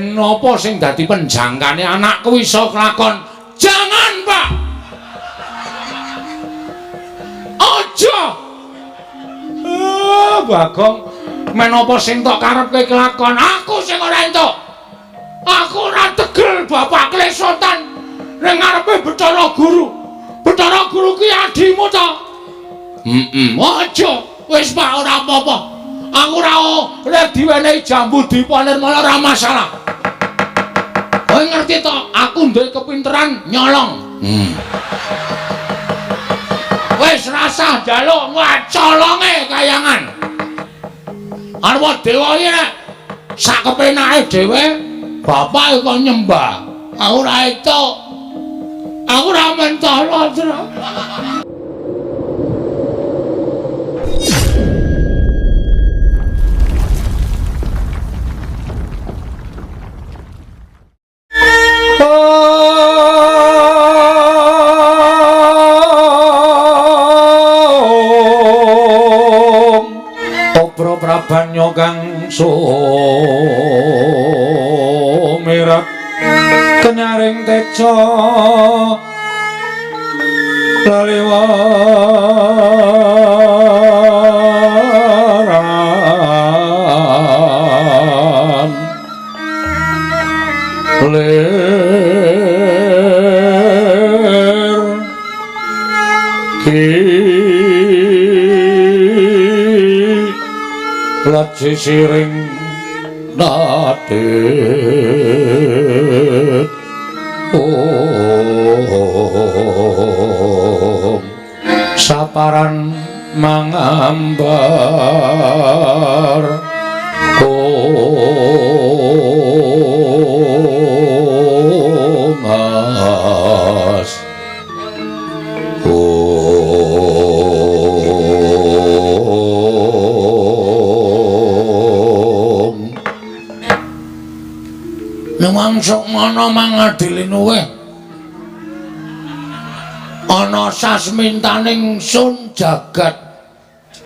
ben apa sing dadi penjangkane anakku iso kelakon. Jangan, Pak. Aja. Bagong, men apa sing tok karepke kelakon? Aku sing ora entuk. Aku ora tegel bapak klesotan ning ngarepe Bathara Guru. Bathara Guru ki adimu to? Aja. Wis Pak ora apa-apa. Aku ora diwenehi jambu dipanir malah ora masalah. Kowe ngerti to, aku duwe kepinteran nyolong. Wis rasah njaluk ngacolonge kayangan. Arep dewa iki nek sak kepenake dhewe bapak kok nyembah. Aku ora entuk. Aku ora mentolo, Tru. Obro prabanyo kang sumirat kenyaring teca laliwaran lir lat sisiring nadet saparan mangambar mas Nemangsuk mana mangadili nuwe ana sasmintaning sun jagat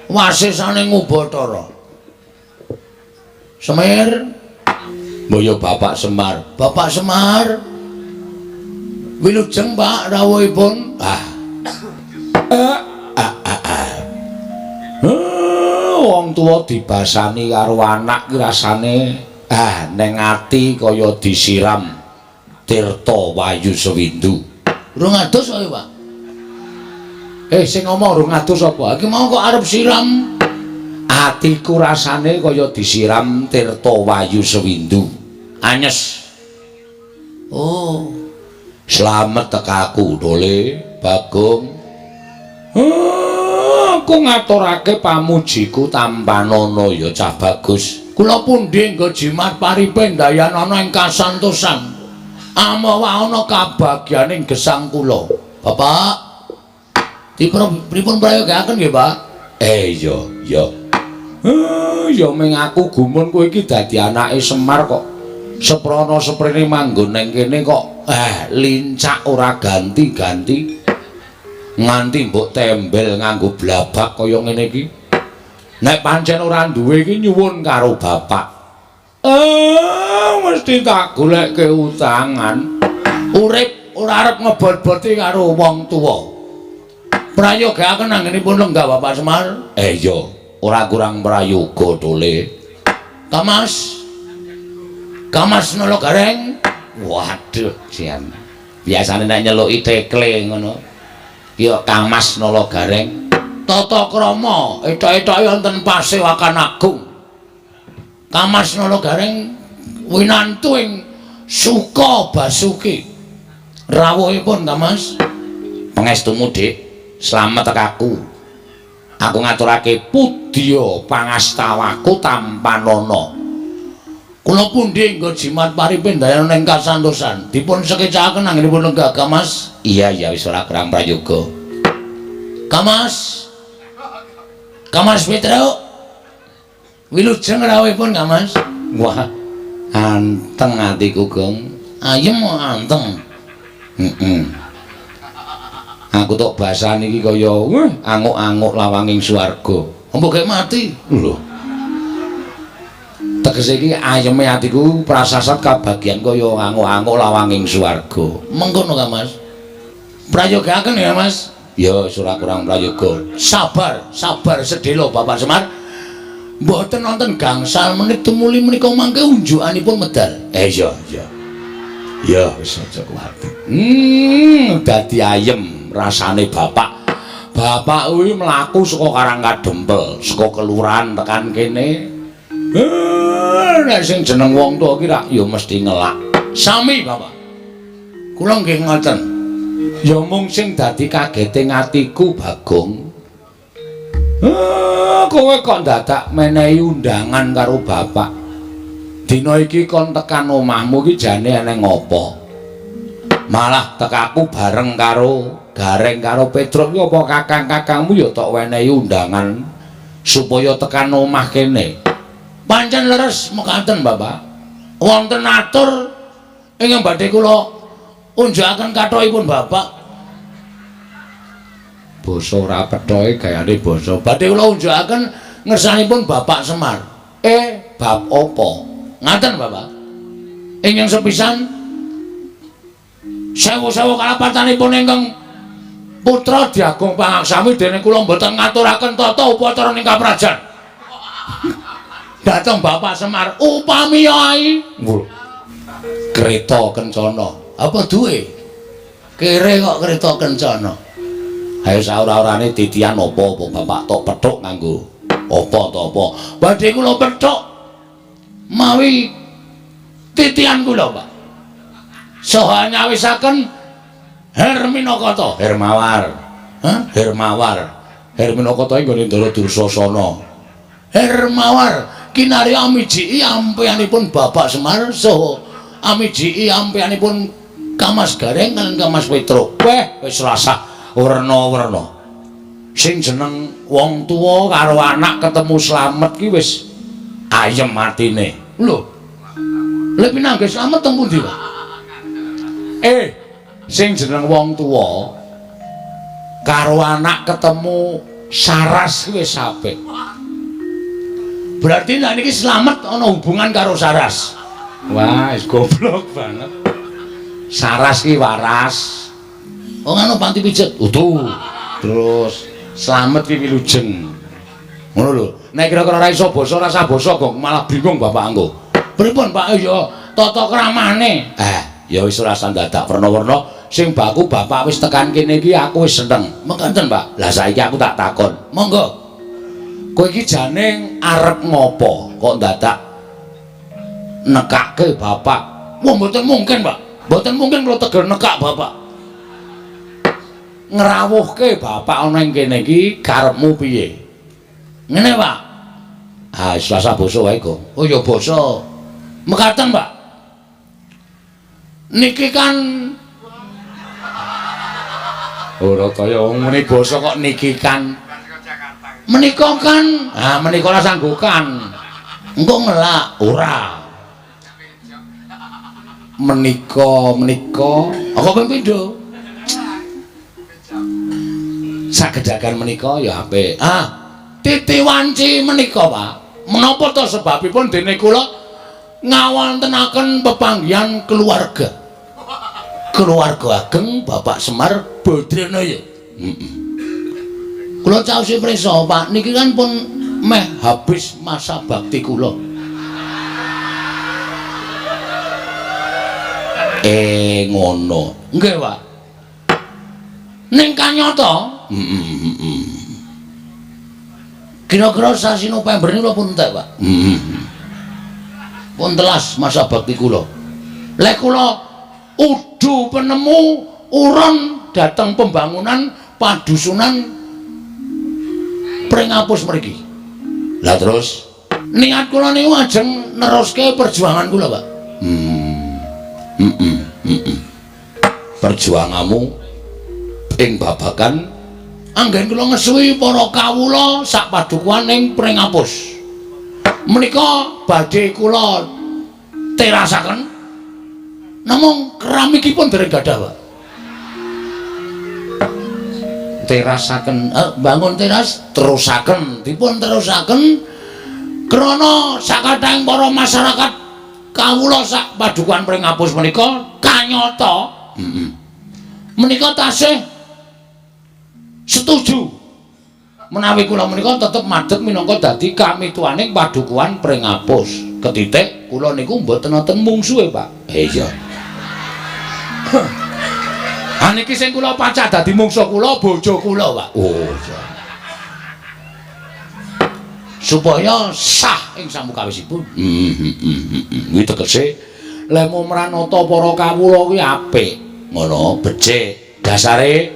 wasisaning Ubathara Semar Mbaya Bapak Semar wilujeng Pak rawuhipun wong tuwa dibasani karo anak ki rasane neng ati kaya disiram tirta wayu sewindu. Rung adus wae, Pak. Sing ngomong rung adus apa? Iki mau kok arep siram. Atiku rasane kaya disiram tirta wayu sewindu. Anyes. Oh. Slamet tekaku, Dole, Bagong. Aku ngaturake pamujiku tampanana ya cah bagus. Kula pundi nggo jimat paripe ndayanana ing kasantosan. Amawa ana kabagyaning gesang kula. Bapak, pripun prayogaken nggih, Pak? Iya. Ya ming aku gumun kowe iki dadi anake Semar kok. Seprana seprene manggon ning kene kok lincak ora ganti-ganti. Nganti mbok tembel nganggo blabak kaya ngene iki. Nek pancen ora duwe iki nyuwun karo bapak. Mesti tak goleke utangan. Urip ora arep ngebot-boti karo wong tuwa. Prayogaken anggenipun lenggah Bapak Semar. Iya, ora kurang prayoga Dole. Kamas nolo gareng. Waduh, sian. Biasane nek nyeluki tekle ngono. Ya Kamas nolo gareng. Tata krama etok-etoke wonten Pasewakan Agung. Kamas nolo gareng winantu ing Suka Basuki. Rawuhipun Kamas. Pangestumu, Dik. Slamet tekaku. Aku ngaturake pudya pangastawaku tampanana. Kula pundi nggo jimat paripe ndayan ing kasantosan. Dipun sekecaken anggenipun lenggah Kamas. Iya wis ora kurang prayoga. Kamas Petro. Wilujeng rawuhipun Kamas. Wah, anteng atiku, Gong. Ayem anteng. Aku tok basane iki kaya anguk-anguk lawanging swarga. Apa kaya mati? Lho. tegese iki ayeme atiku prasasat kabagyan kaya ngango-ango lawanging swarga. Mengkono ka Mas. Prayogaken ya Mas. Ya ora kurang prayoga. Sabar, sabar sedhela Bapak Semar. Mboten nonton gangsal menit tumuli menika mangke unjukanipun medal. Iya, iya. Ya wis aja kuwatir. Dadi ayem rasane Bapak. Bapak kuwi mlaku saka Karangkadempel, saka kelurahan tekan kene. Nek sing jeneng wong tuwa ki rak ya mesti ngelak. Sami Bapak. Kula nggih ngoten. Ya mung sing dadi kageting atiku Bagong. Kowe kok dadak menehi undangan karo bapak. Dina iki kon tekan omahmu ki jane eneng ngopo? Malah tekaku bareng karo Gareng karo Petruk ki apa kakang-kakangmu ya tok wenehi undangan supaya tekan omah kene. Pancen leres mekaten, Bapak. Wonten atur ingkang badhe kula unjukaken kathokipun Bapak. Basa ora pethoke gayane basa. Badhe kula unjukaken ngersanipun Bapak Semar. Bab apa? Ngaten, Bapak. Ingkang sepisan sewu-sewu kalapatanipun ingkang putra diagung pangaksami dene kula mboten ngaturaken tata upacara ning kaprajan. Dateng Bapak Semar upami ai kereta kencana. Apa duwe? Kere kok kereta kencana. Ayo saora-orane titian apa-apa Bapak tok pethuk nganggo apa to apa. Badhe kula pethuk mawi titian kula, Pak. Saha nyawisaken Herminakata, Hermawar. Hah? Hermawar. Herminakata iki nggone Ndara Dursasana. Hermawar kinari amiji ampeyanipun Bapak Semar saha amiji ampeyanipun Kamas Gareng lan Kamas Petruk. Wis rasah werna-werna. Sing jeneng wong tuwa karo anak ketemu slamet ki wis ayem atine. Lho. Lha pinanggih slamet teng pundi, Pak? Sing jeneng wong tuwa karo anak ketemu saras ki wis apik. Berarti nek niki slamet ana hubungan karo saras. Wah, wis goblok banget. Saras ki waras. Oh ngono panti pijet. Utuh. Terus slamet ki wilujeng. Ngono lho. Nek kira-kira ora iso basa rasa basa kok malah bingung Bapak anggo. Pripun Pak ya tata kramane. Ya wis ora dadak werna-werna sing baku Bapak wis tekan kene iki aku wis seneng. Mengkaten Pak. Lah saiki aku tak takon. Monggo. Kowe iki jane arep ngopo kok dadak nekake Bapak? Wah mboten mungkin Pak. Mboten mungkin kula teger nekak Bapak. Ngrawuhke Bapak ana ing kene iki karepmu piye? Ngene, Pak. Wis rasa basa wae kok. Oh ya basa. Mekaten, Pak. Niki kan ora kaya wong muni basa kok niki kan. Menika kan, menika ora sanggukan. Engko ngelak ora. Menika apa ping pindho? Sagedagan menika ya apik. Titi wanci menika, Pak. Menapa to sebabipun dene kula ngawontenaken pepanggihan keluarga. Keluarga ageng Bapak Semar Badranaya. Kula caosi prisa, Pak. Niki kan pun meh habis masa bakti kula. Ngono. Nggih, Pak. Ning kanyata kira-kira sasi November ini kula pun entek, Pak. Pun telas masa bakti kula. Lek kula udu penemu urun dateng pembangunan padusunan Pringapus mriki. Lah terus niat kula niku ajeng neruske perjuangan kula, Pak. Perjuanganmu ing babagan anggen kula ngesuhi para kawula sak padukuhan ing Pringapus. Menika badhe kula terasaken namung keramikipun dereng gadah, Pak. Terasaken bangun teras terusaken dipun terusaken Krana sakathahing para masyarakat kawula sak padukuhan Pringapus menika kanyata menika tasih setuju menawi kula menika tetep madhep minangka dadi kamituaning padukuhan Pringapus. Ketitik kula niku mboten wonten mungsuhe, Pak. Iya. Niki sing kula pacak dadi mungsuh kula bojo kula, Pak. Oh, iya. Supaya sah ing samukawisipun. Kuwi tegese lemu mranata para kawula kuwi apik. Ngono, becik. Dasare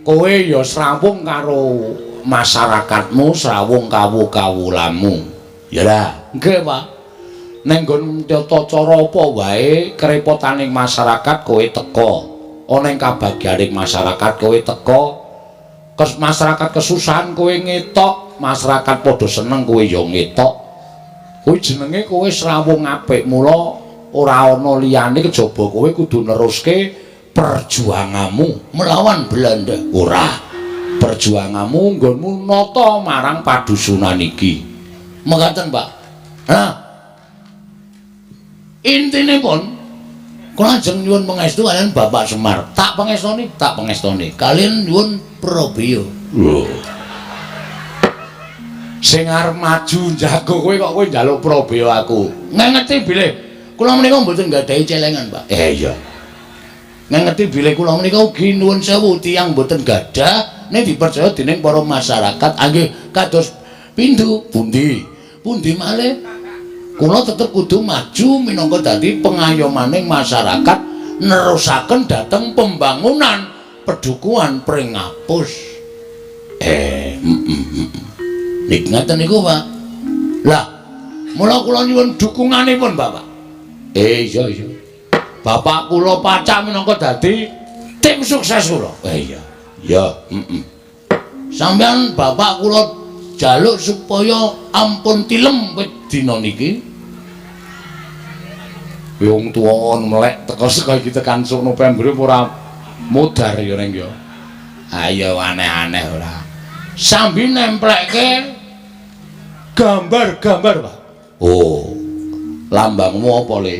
kowe ya srawung karo masyarakatmu, srawung kawula-kawulamu. Ya lah, nggih, Pak. Ning nggon tata cara apa wae kerepotaning masyarakat kowe teka. Ana ing kabagyaning masyarakat kowe teka. Masyarakat kesusahan kowe ngetok, masyarakat padha seneng kowe ya ngetok. Kuwi jenenge kowe srawung apik, mula ora ana liyane kejaba kowe kudu neruske perjuanganmu melawan Belanda. Ora. Perjuanganmu nggonmu nata marang padusunan iki. Mekaten, Pak. Nah, intinipun kula ajeng nyuwun pangestu kalian Bapak Semar. Tak pangestoni. Kalian nyuwun Probio. Lho. Sing arep maju jago kowe kok kowe njaluk Probio aku. Ngengeti bilih kula menika mboten nggadahi celengan, Pak. Iya. Ngengeti bilih kula menika ugi nuwun sewu tiyang mboten gadah nek dipercaya dening para masyarakat. Nggih kados pindu pundi malih kula tetep kudu maju minangka dadi pengayomaning masyarakat nerusaken dhateng pembangunan Padukuhan Pringapus. Nek ngaten niku, Pak. Lah, mula kula nyuwun dukunganipun, Bapak. Iya. Bapak kula pacak minangka dadi tim sukses kula. Iya. Ya, Sampeyan Bapak kula jaluk supaya ampun tilem wit dina niki. Wong tuwa melek teka saka iki tekan November ora mudar ya ning ya. Ayo aneh-aneh ora. Sambil nemplekke gambar-gambar, Pak. Oh. Lambangmu apa, Le?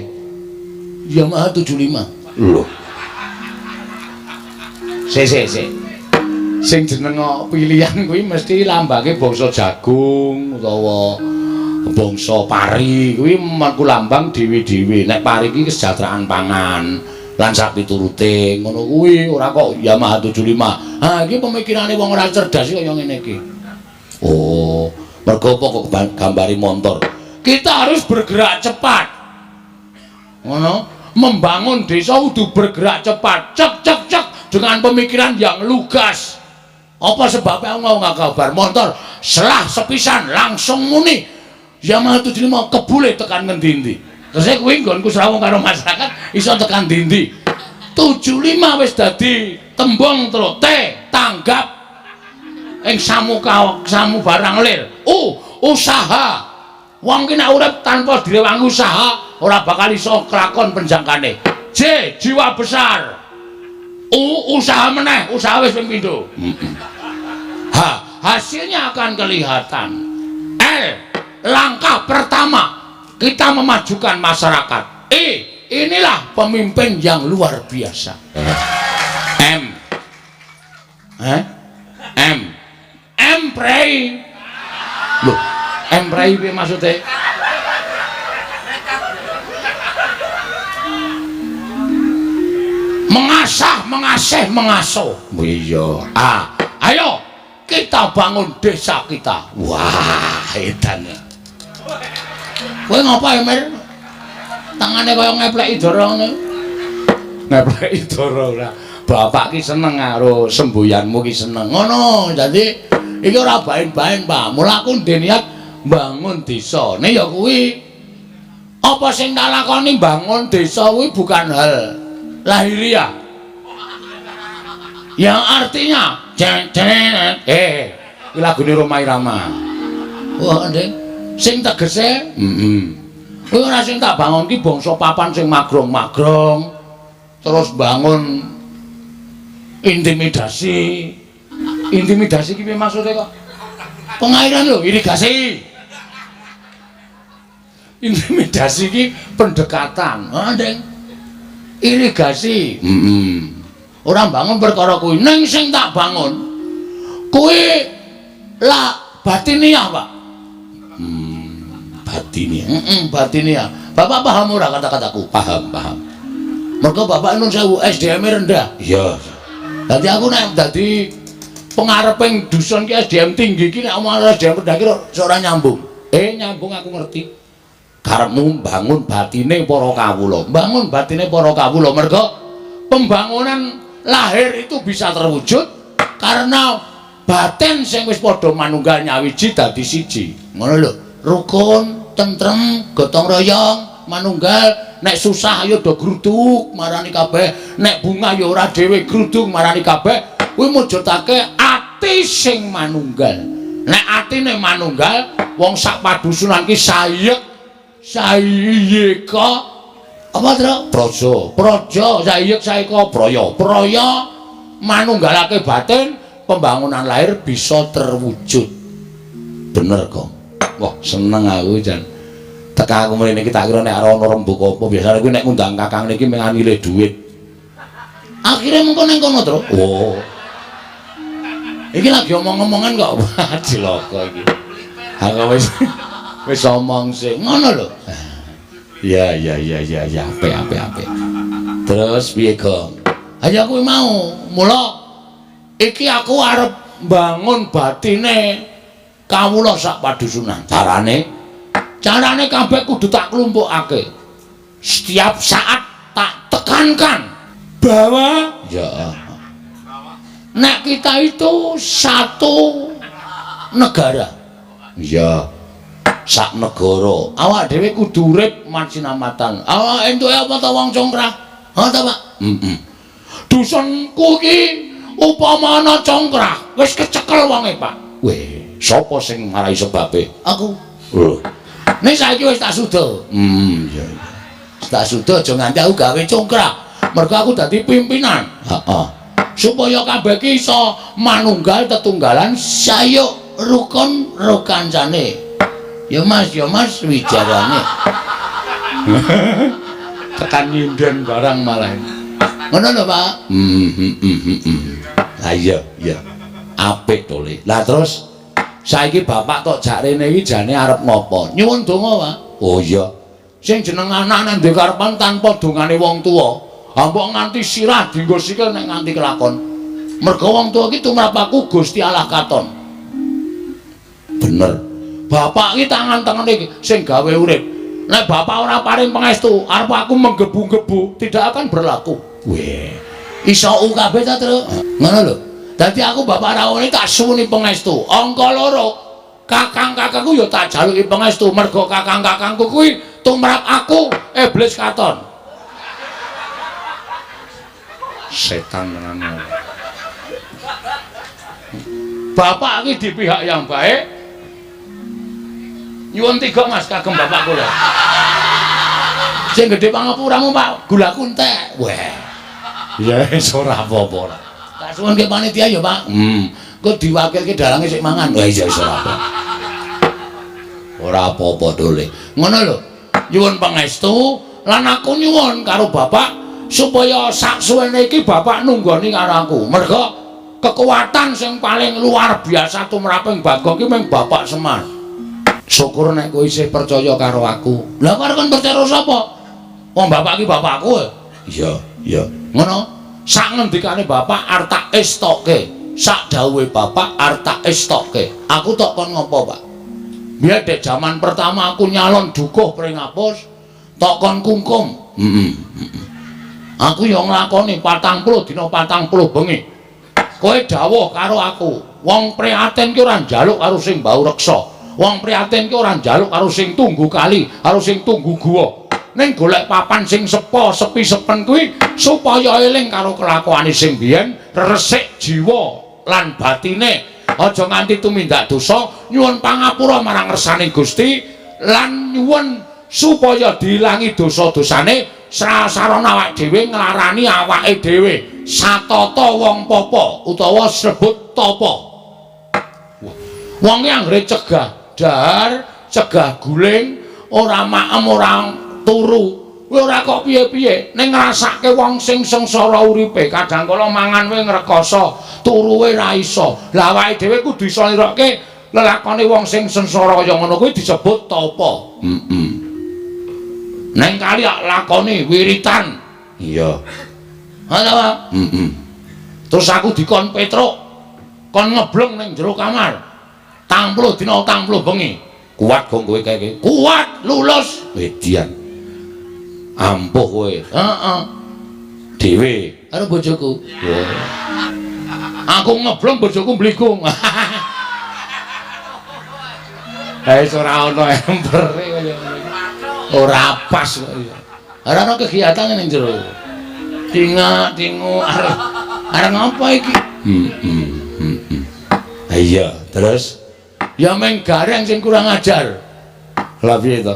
Yamaha 75. Lho. Sing jeneng pilihan kuwi mesti lambange bangsa jagung utawa bangsa pari kuwi mengku lambang dewi-dewi. Nek pari iki kesejahteraan pangan lan sak piturute ngono kuwi ora kok Yamaha 75. Ha iki pemikirane wong ora cerdas kaya ngene iki. Oh, mergo apa kok gambari motor. Kita harus bergerak cepat. Ngono, membangun desa kudu bergerak cepat. Cek dengan pemikiran yang lugas. Apa sebabnya aku nggak kabar motor selah sepisan langsung muni Yamaha 75 kebule tekan ngendi-endi. Terus saya kuwi nggonku srawung karo masyarakat iso tekan ndi-endi. 75 wis dadi tembung terus tanggap ing samu barang lir. Usaha. Wong ki nek urip tanpa direwangi usaha ora bakal iso kelakon penjangkane. J jiwa besar. Usaha meneh, usaha wis ping pindho. Hasilnya akan kelihatan. L, langkah pertama kita memajukan masyarakat. Inilah pemimpin yang luar biasa. M pray. Loh, M pray piye maksudnya? Mengasuh. Iya. Ayo kita bangun desa kita. Wah, edan. Kowe ngapa, Emir? Tangane kaya ngepleki dara ngene. Ngepleki dara ora. Bapak ki seneng karo semboyanmu ki seneng. Ngono, dadi iki ora bain-bain, Pak. Mula aku niat bangun desa. Nek ya kuwi apa sing tak lakoni bangun desa kuwi bukan hal lahiriah. Yang artinya lagune Roma Irama. Wah, Ndek. Sing tegese, kuwi ora sing tak bangun ki bangsa papan sing magrong-magrong. Terus bangun intimidasi. Intimidasi ki piye maksude kok? Pengairan lho, irigasi. Intimidasi iki pendekatan. Ndeng. Irigasi. Ora bangun perkara kuwi, ning sing tak bangun kuwi la batiniah, Pak. Batiniah. Batiniah. Bapak paham ora kata-kataku? Paham. Mergo bapak nun sewu SDM rendah. Iya. Dadi aku nek dadi pengareping dusun ki SDM tinggi ki nek omong SDM rendah ki ora nyambung. Nyambung aku ngerti. Karepmu bangun batine para kawula. Bangun batine para kawula mergo pembangunan lahir itu bisa terwujud karena batin sing wis padha manunggal nyawiji dadi siji. Ngono lho. Rukun, tentrem, gotong royong, manunggal. Nek susah ya do gruduk marani kabeh. Nek bunga ya ora dhewe gruduk marani kabeh. Kuwi mujudake ati sing manunggal. Nek atine manunggal, wong sak padusunan ki sayeka apa Tru? Praja, sayek sayeka praya manunggalake batin, pembangunan lahir bisa terwujud. Bener kok. Wah, seneng aku jan. Teka aku mrene iki tak kira nek ora ana rembug apa biasane kuwi nek ngundang kakang niki mengan milih dhuwit. Akhire mengko ning kono, Tru. Oh. Iki lagi omong-omongan kok cilaka iki. Aku wis omong sih. Ngono lho. Ya, apik. Terus piye, Gong? Aja kuwi mau. Mula iki aku arep bangun batine kawula sak padusunan. Carane kabeh kudu tak klumpukake. Setiap saat tak tekankan bahwa nek kita itu satu negara. Ya. Sak negara. Awak dhewe kudu urip mansinamatan. Awak entuke apa ta wong congkrah? Ha ta, Pak? Dusunku iki upama ana congkrah, wis kecekel wonge, Pak. Weh, sapa sing marai sebabe? Aku. Lho. Nek saiki wis tak suda. Iya. Tak suda aja nganti aku gawe congkrah. Mergo aku dadi pimpinan. Heeh. Supaya kabeh ki iso manunggal tetunggalan sayuk rukun rukancane. Ya Mas wijarane. Tekan nyinden barang malah. Ngono lho, Pak. Lah iya. Apik to, Le. Lah terus saiki bapak tok jak rene iki jane arep ngopo? Nyuwun donga, Pak. Oh iya. Sing jeneng anak nek duwe karepan tanpa dongane wong tuwa, mbok nganti sirah dienggo sikil nek nganti kelakon. Mergo wong tuwa iki tumrap aku Gusti Allah katon. Bener. Bapak iki tangan-tangane sing gawe urip. Nek bapak ora paring pangestu, arep aku menggebu-gebu, tidak akan berlaku. Weh. Iso kabeh ta, Tru? Ngono lho. Dadi aku bapak rawone tak suwuni pangestu. Angka 2. Kakang-kakangku ya tak jaluki pangestu mergo kakang-kakangku kuwi tumrap aku iblis katon. Setan tenan. Bapak iki di pihak yang baik. Nyuwun 3 Mas kagem bapak kula. Sing gedhe pangapuramu, Pak, gulaku entek. Weh. Ya wis ora apa-apa. Tak suwun ke panitia ya, Pak. Kok diwakilke dalange sik mangan. Wah iya wis ora apa. Ora apa-apa dole. Ngono lho. Nyuwun pangestu lan aku nyuwun karo bapak supaya sak suwene iki bapak nunggoni karo aku. Mergo kekuatan sing paling luar biasa tumraping Bagong iki mung bapak Semar. Syukur nek kowe isih percaya karo aku. Lah kok kon percaya sapa? Wong bapak iki bapakku. Iya. Ngono. Sak ngendikane bapak arep tak estoke. Sak dawuhe bapak arep tak estoke. Aku tok kon ngopo, Pak? Biar dek zaman pertama aku nyalon dukuh pring ngapus, tok kon kungkum. Aku yo nglakoni 40 dina 40 bengi. Kowe dawuh karo aku, wong prihatin ki ora njaluk karo sing mbau reksa. Wong prihatin ki ora njaluk karo sing tunggu kali, karo sing tunggu guwa. Ning golek papan sing sepi sepen kuwi supaya eling karo kelakuane sing biyen, resik jiwa lan batine. Aja nganti tumindak dosa, nyuwun pangapura marang ngersane Gusti lan nyuwun supaya diilangi dosa-dosane sarana awake dhewe nglarani awake dhewe. Satata wong popo utawa sebut topo. Wong ki anggere cegah dahar, cegah guling, ora maem ora turu. Kowe ora kok piye-piye ning ngrasake wong sing sengsara uripe kadang kala mangan kowe ngrekoso turuwe ra iso. Lah awake dhewe kudu iso nirokke lelakone wong sing sengsara kaya ngono kuwi disebut tapa. Neng kali lakoni wiritan. Iya. Ana Pak. Terus aku dikon Petruk kon ngebleng ning jero kamar. 30 dina 30 bengi. Kuat gong kowe kae. Kuat lulus. Wedian. Ampuh kowe. Heeh. Dhewe karo bojoku. Aku ngebleng bojoku mbligung. Wis ora ana embere kaya ngene. Ora pas kok ya. Ora ana kegiatan ning jero. Tingu arep ngapa iki? Iya, terus ya meng gareng sing kurang ajar. Lah piye to?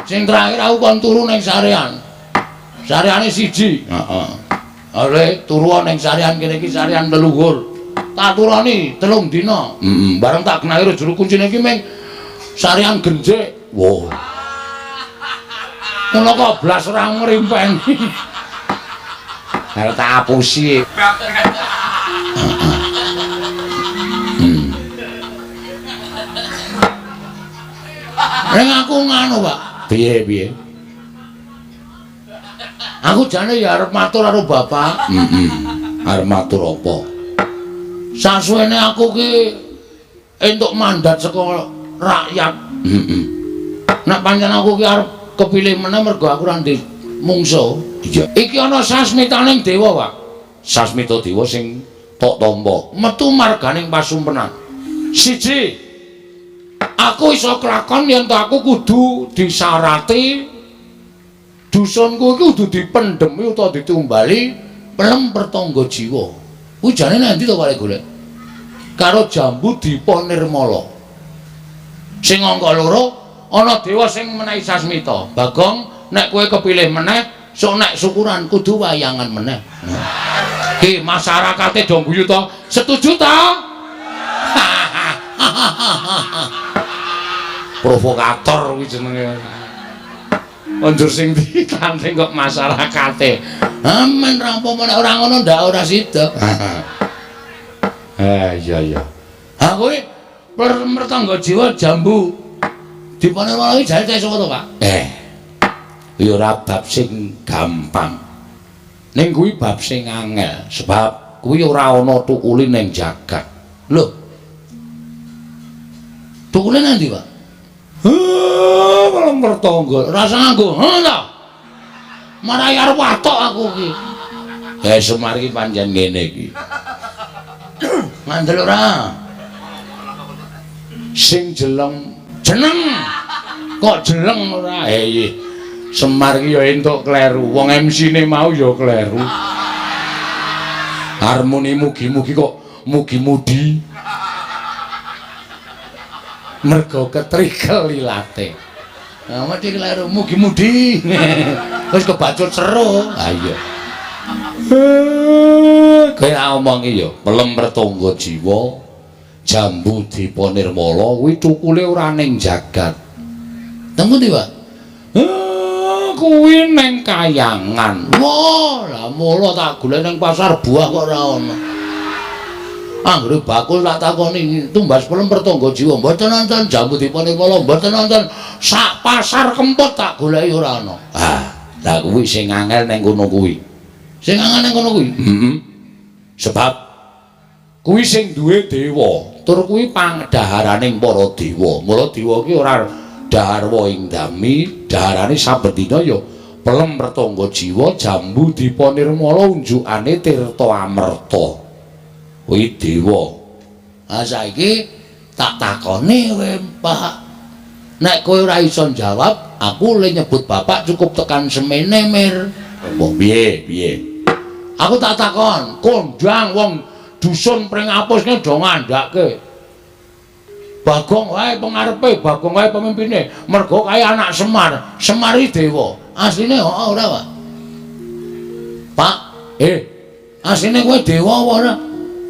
Sing terakhir aku kon turu ning sarean. Sareane siji. Heeh. Are turu ning sarean kene iki sarean leluhur. Tak turani 3 dina. Bareng tak kenahi karo juru kuncine iki meng sarean genjek. Wow. Mula kok blas ora ngrimpeni. Arep tak apusi. Ning aku ngono, Pak. Piye? Aku jane ya arep matur karo bapak. Arep matur apa? Sasuwene aku ki entuk mandat saka rakyat. Nek pancen aku ki arep kepilih meneh mergo aku ora ndek mungsuh. Iya. Iki ana sasmitaning dewa, Pak. Sasmita dewa sing tok tampa. Metu marganing pasumpenan. Siji, aku iso kelakon yen to aku kudu disarati dusunku iki kudu dipendhemi utawa ditumbali pelem pertangga jiwa. Kuwi jane nanti to kare golek. Karo Jambu Dipa Nirmala. Sing angka 2 ana dewa sing menehi sasmita. Bagong nek kowe kepilih meneh, sok nek syukuran kudu wayangan meneh. Ki masyarakate do guyu to? Setuju to? Provokator kuwi jenenge. Anjur sing dikanting kok masyarakate. Amen rampo meneh ora ngono ndak ora sida. Iya. Ha kowe pertangga jiwa Jambu Dipa Nirmala iki jare sapa to, Pak? Ya ora bab sing gampang. Ning kuwi bab sing angel sebab kuwi ora ana tukule ning jagat. Lho. Tukule nanti, Pak? Malah pertangga. Rasa nganggo, ta? Marai arep watok aku iki. Semar iki pancen ngene iki. Ngandel ora? Sing jeneng kok jeleng ora? Iya. Semar iki ya entuk kleru. Wong MC-ne mau ya kleru. Harmoni mugi-mugi kok mugi-mudi. Mergo ketrikel lilate. Nah, mesti kleru mugi-mudi. Wis kebacut seru. Ha iya. Kowe omongi ya, pelem pertangga jiwa Jambu Dipa Nirmala kuwi tukule ora ning jagat. Temu ndi, Pak? Kuwi ning Kayangan. Wah, lah mula tak golek ning pasar buah kok ora ono. Anggere bakul tak takoni tumbas pelem pertangga jiwa mboten nonton Jambu Dipa Nirmala mboten nonton sak pasar kempot tak goleki ora ono. Lah kuwi sing angel ning kono kuwi. Sing angel ning kono kuwi. Sebab kuwi sing duwe dewa, tur kuwi pangdaharaning para dewa. Mula dewa ki ora dharwa ing dami, daharane saben dina ya pelem pertangga jiwa Jambu Dipa Nirmala unjukane tirta amerta. Kuwi dewa. Ha saiki tak takoni kowe, Pak. Nek kowe ora iso jawab, aku le nyebut bapak cukup tekan semene mir. Mbok piye? Aku tak takon, kondang wong dusun pring apusne do ngandhake. Bagong wae pengarepe, Bagong wae pemimpine, mergo kae anak Semar. Semar iki dewa. Asline ora, Pak. Pak, asline kowe dewa apa ora?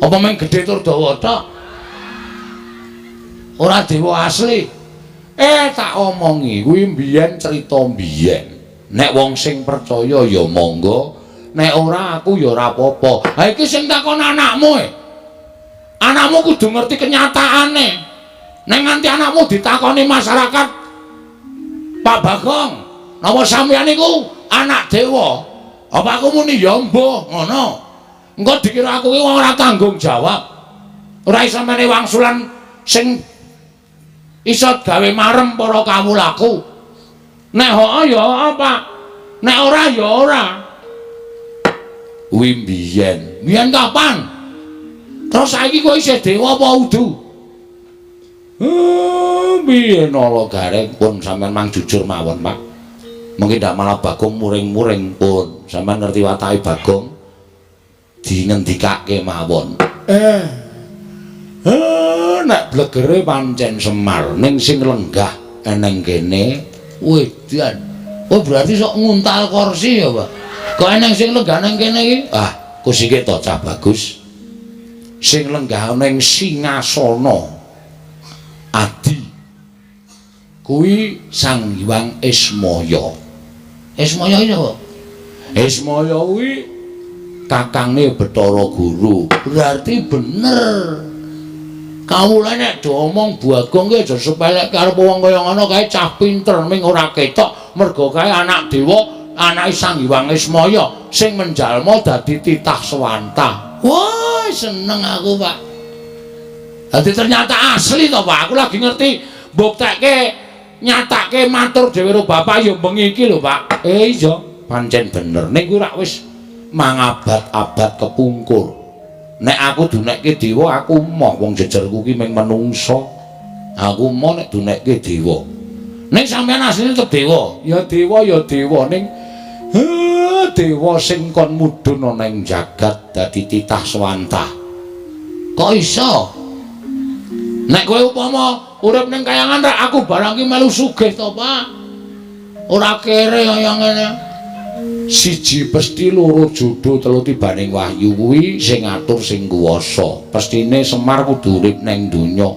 Apa mung gedhe tur dawa tok? Ora dewa asli. Tak omongi kuwi mbiyen cerita mbiyen. Nek wong sing percaya ya monggo, nek ora aku ya ora apa-apa. Ha iki sing takon anakmu e. Anakmu kudu ngerti kenyataane. Nek nganti anakmu ditakoni masyarakat, Pak Bagong, napa sampeyan niku anak dewa? Apa aku muni ya mbuh ngono? Engko dikira aku ki wong ora tanggung jawab. Ora iso mene wangsulan sing iso gawe marem para kawulaku. Nek hoo ya apa? Nek ora ya ora. Kuwi mbiyen. Mbiyen kapan? Terus saiki kowe isih dewa apa udu? Mbiyen ala gareng pun sampean mang jujur mawon, Pak. Mungkin ndak malah Bagong muring-muring pun. Sampean ngerti watake Bagong dingendikake mawon. Nek blegere pancen Semar ning sing lenggah eneng kene wedan. Oh berarti sok nguntal kursi ya, Pak. Kok eneng sing lenggah nang kene iki? Kusike to cah bagus. Sing lenggah ning singasana Adi. Kuwi Sang Hyang Ismaya. Ismaya iki apa? Ismaya kuwi kakange Bathara Guru. Berarti bener. Kawula nek do omong Bagong ki aja sepelek karo wong kaya ngono kae cah pinter ming ora ketok mergo kae anak dewa, anake Sang Hyang Ismaya sing menjalma dadi titah swanta. Wah, seneng aku, Pak. Dadi ternyata asli to, Pak. Aku lagi ngerti mbuktekke nyatake matur dhewe karo bapak ya bengi iki lho, Pak. Iya, pancen bener. Ning kuwi rak wis mangabad-abad kepungkur. Nek aku dunekke dewa aku moh wong jejerku ki mung menungsa. Aku moh nek dunekke dewa. Ning sampean asline tetep dewa. Ya dewa ning dewa sing kon mudhun ana ing jagat dadi titah swanta. Kok iso? Nek kowe upama urip ning kayangan rek aku barang ki melu sugih to, Pak. Ora kere kaya ngene. Siji pesti loro judul telu tibaning wahyu kuwi sing ngatur sing kuwasa. Pestine Semar kudu urip ning donya.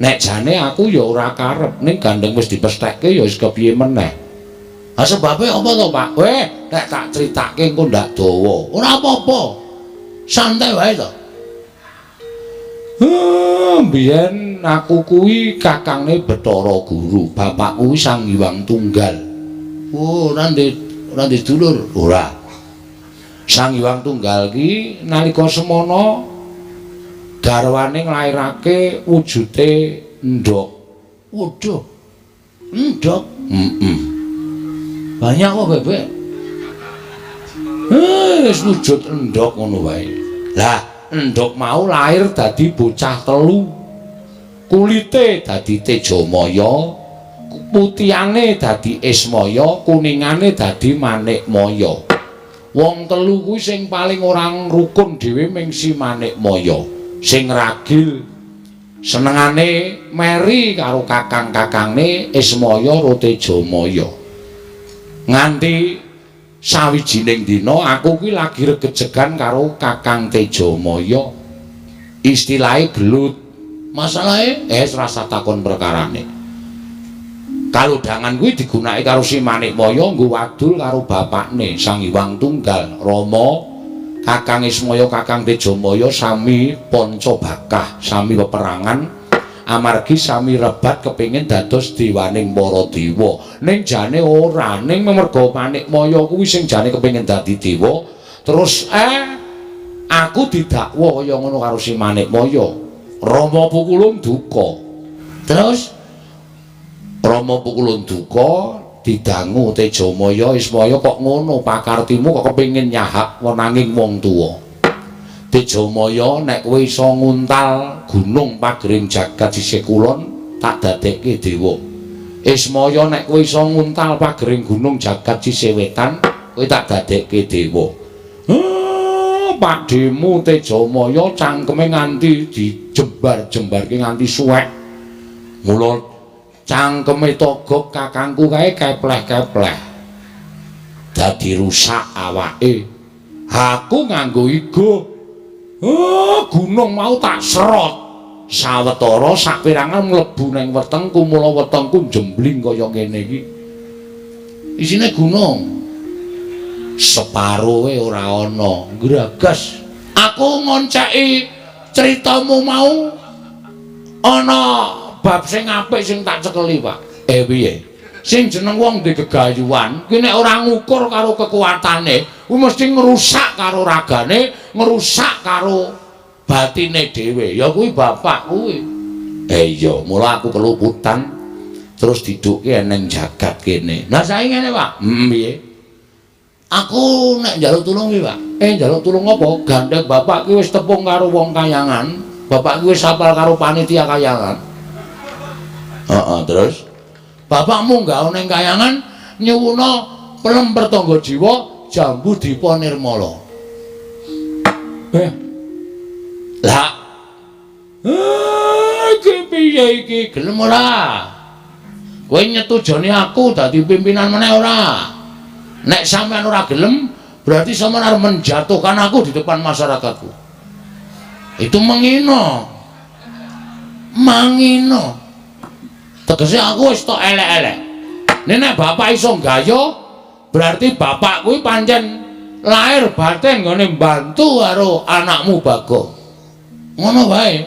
Nek jane aku ya ora karep ning gandeng wis dipesthekke ya wis kepiye meneh. Ha sebabe apa to, Pak? Nek tak critake engko ndak dawa. Ora apa-apa. Santai wae to. Mbiyen aku kuwi kakange Bathara Guru, bapak kuwi Sang Hyang Tunggal. Ora ndek dulur, ora. Sang Hyang Tunggal ki nalika semana garwane nglairake wujude endhog. Waduh. Endhog. Banyak kok, Bebek. Wis wujud endhog ngono wae. Lah, endhog mau lahir dadi bocah telu. Kulite dadi Tejamaya, putihane dadi Ismaya, kuningane dadi Manikmaya. Wong telu kuwi sing paling ora rukun dhewe ming si Manikmaya. Sing ragil senengane meri karo kakang-kakangne Ismaya karo Tejamaya. Nganti sawijining dina aku kuwi lagi regejegan karo Kakang Tejamaya. Istilahe gelut. Masalahe rasa takon perkarane. Kalodhangan kuwi digunakake karo si Manikmaya nggo wadul karo bapakne Sang Hyang Tunggal, Rama, Kakang Ismaya, Kakang Tejamaya sami Pancabakah, sami peperangan amargi sami rebat kepengin dados dewaning para dewa. Ning jane ora, ning merga Manikmaya kuwi sing jane kepengin dadi dewa, terus aku didakwa kaya ngono karo si Manikmaya. Rama pukulun duka. Terus Rama pukulun duka didangu Tejamaya, Ismaya kok ngono pakartimu kok kepengin nyahak wenanging wong tuwa. Tejamaya nek kowe iso nguntal gunung pagering jagat sisih kulon tak dadekke dewa. Ismaya nek kowe iso nguntal pagering gunung jagat sisih wetan kowe tak dadekke dewa. Pakdemu Tejamaya cangkeme nganti dijembar-jembarke nganti suwek. Mula cangkeme Togog kakangku kae kepleh-kepleh. Dadi rusak awake. Aku nganggo igo. Gunung mau tak serot. sawetara saperangan mlebu ning wetengku mula wetengku jembling kaya ngene iki. Isine gunung. Separuhe ora ana, gragas. Aku ngonceki critamu mau ana bab sing apik sing tak cekeli, Pak. Piye? Sing jeneng wong di gegayuhan ki nek ora ngukur karo kekuatane, kuwi mesti ngrusak karo ragane, ngrusak karo batine dhewe. Ya kuwi bapak kuwi. Iya, mula aku keluputan terus diduke ning jagat kene. Lah saiki ngene, Pak. Piye? Aku nek njaluk tulung iki, Pak. Njaluk tulung apa? Gandeng bapak ki wis tepung karo wong kayangan. Bapak ki wis sapal karo panitia kayangan. Terus bapakmu gawe ning kayangan nyuwuna pelem pertangga jiwa jambu dipa nirmala. Lah. Iki piye iki? Gelem ora? Kowe nyetujoni aku dadi pimpinan meneh ora? Nek sampean ora gelem, berarti sampean arep menjatuhkan aku di depan masyarakatku. Itu menghina. Manghina. Tegese aku wis tok elek-elek. Nek bapak iso gaya, berarti bapak kuwi pancen lahir batin nggone mbantu karo anakmu Bagong. Ngono wae.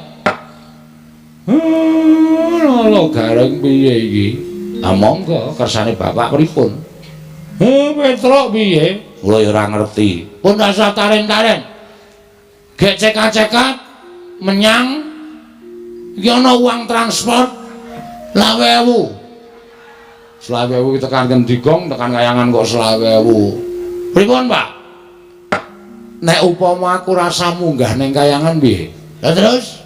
Lho gareng piye iki? Monggo kersane bapak pripun? Petruk piye? Kula ya ora ngerti. Pun rasa taren-taren. Gek cekat-cekat menyang iki ana uang transport 20.000. 20.000 tekan Kendhigong, tekan Kayangan kok 20.000. Pripun, Pak? Nek upama aku rasa munggah ning Kayangan piye? Lah terus?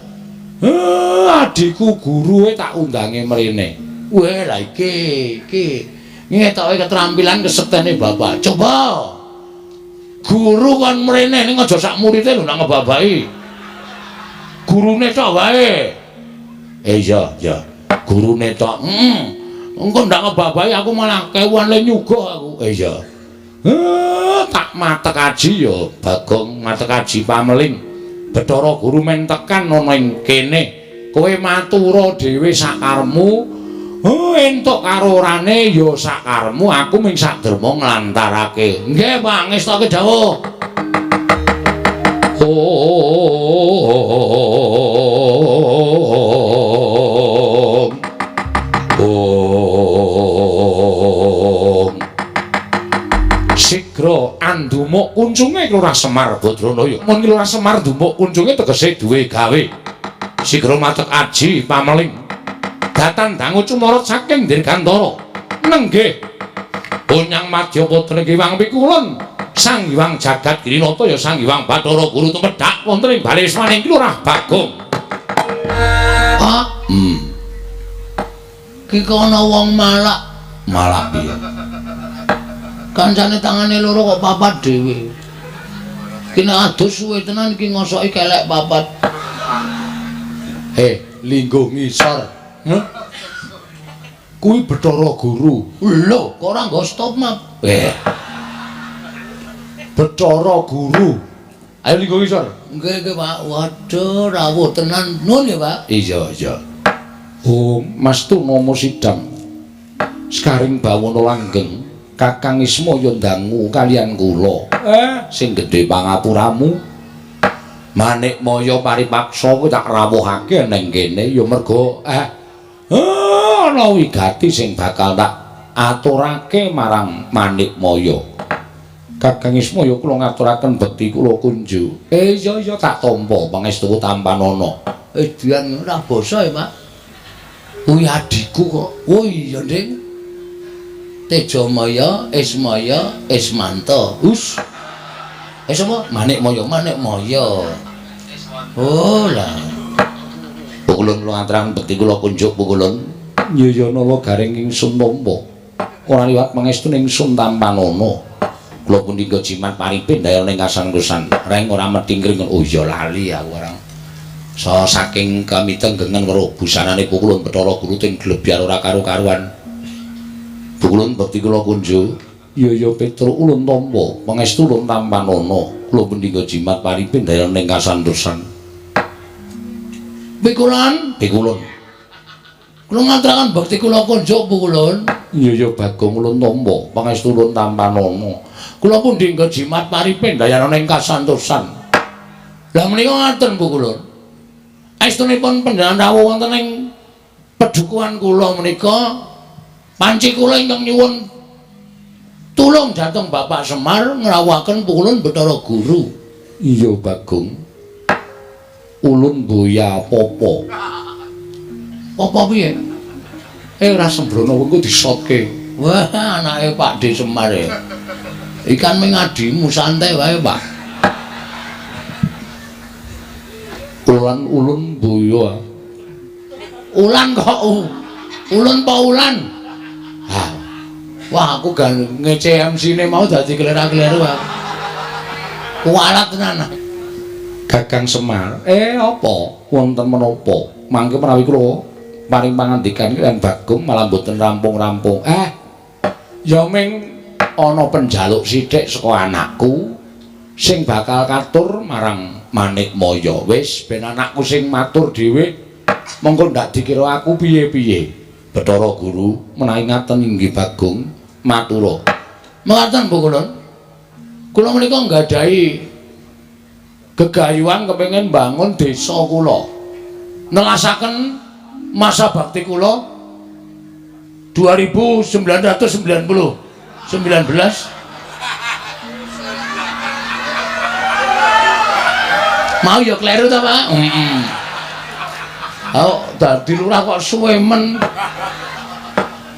Adikku guruwe tak undange mrene. Weh, lah iki ngetoke keterampilan kesektene bapak. Coba. Guru kon mrene ning aja sak murite lho nak ngebabaki. Gurune tok wae. Iya. Gurune tok. Engko ndak ngebabaki aku malah kewan le nyuga aku. Iya. Tak matek aji ya Bagong, matek aji pameling. Bathara Guru men tekan ana ing kene. Kowe matura dhewe sakarmu. Entuk karo orane ya sakarmu, aku ming sakderma nglantarake. Nggih, Pak, ngestoke dawuh. Sigra andumuk kuncunge Lurah Semar Badranaya. Mun Lurah Semar ndumuk kuncunge tegese duwe gawe. Sigra matek aji pameling. Datan dangu cumorot saking Dirgantara. Nenggih. Bonyang Madya Putra Hyang Pikulun. Sang Hyang Jagat Girinata ya Sang Hyang Bathara Guru tumedhak wonten ing balismaning Lurah Bagong. Pak. Ki ana wong malak. Malak piye? Kancane tangane loro kok papat dhewe. Ki nek adus suwe tenan iki ngosoki kelek papat. Linggo ngisor. Kuwi Bathara Guru. Lho, kok ora nggo stop map? Bathara Guru. Ayo linggo ngisor. Nggih, Pak. Waduh, rawuh tenan nun ya, Pak. Iya. Oh, Mas Tunama Sidang. Sekaring bawana langgeng. Kakang Ismaya ndangu kalian kula. Sing gedhe pangapuramu. Manikmaya paripaksa kuwi tak rawuhake ning kene ya mergo ana wigati sing bakal tak aturake marang Manikmaya. Kakang Ismaya kula ngaturaken bekti kula kunju. Iya tak tampa pangestu tampanana. Dian ora basa ya, Pak. Kuwi adikku kok. Oh iya, Nding. Tejamaya, Ismaya, Ismanta. Sapa? Manikmaya. Oh lah. Pukulun kula ngaturaken bekti kula kunjuk pukulun. Nyayana garing ingsun tampa. Ora liwat pangestu ning ingsun tampanana. Kula punika jimat paripin dael ning kasangkusan. Reng ora metingkring. Oh iya lali aku ora. Saking kamitenggengen karo busanane pukulun Bathara Guru ting glebyar ora karo-karuan. Pukulun bekti kula kunjuk. Ya Petruk ulun tampa, pangestu ulun tampanana. Kula punika jimat paripin dael ning kasantosan. Pikulun. Kula ngaturaken bakti kula konjuk Pikulun. Iya Bagong ulun tampa pangestu ulun tampanana. Kula pundi nggo jimat paripe dayana ing kasantosan. Lah menika ngaten Pikulun. Estunipun panjenengan rawuh wonten ing pedukuhan kula menika panci kula ingkang nyuwun tulung dhateng Bapak Semar ngrawuhaken Pikulun Bathara Guru. Iya Bagong. Ulun boya apa-apa. Apa piye? Ora sembrono engko disotke. Wah, anake Pak D Semar e. Ikan mengadimu santai wae, Pak. Ulun boya. Ulan kok ulun apa ulan? Wah, aku gak ngece MC-ne mau dadi kelera-keleru aku. Kualat tenan. Kakang Semar, apa? Wonten menapa? Mangke menawi kula paring pangandikan kaliyan Bagong malah mboten rampung-rampung. Ya ming ana penjaluk sithik saka anakku sing bakal katur marang Manikmaya. Wis ben anakku sing matur dhewe mongko ndak dikira aku piye-piye. Bathara Guru menawi ngaten inggih Bagong matura. Mekaten Bu Kulun. Kula menika nggadahi gegayuhan kepengin bangun desa kula. Nelasaken masa bakti kula 1919 mau ya kleru ta Pak? Dadi lurah kok suwe men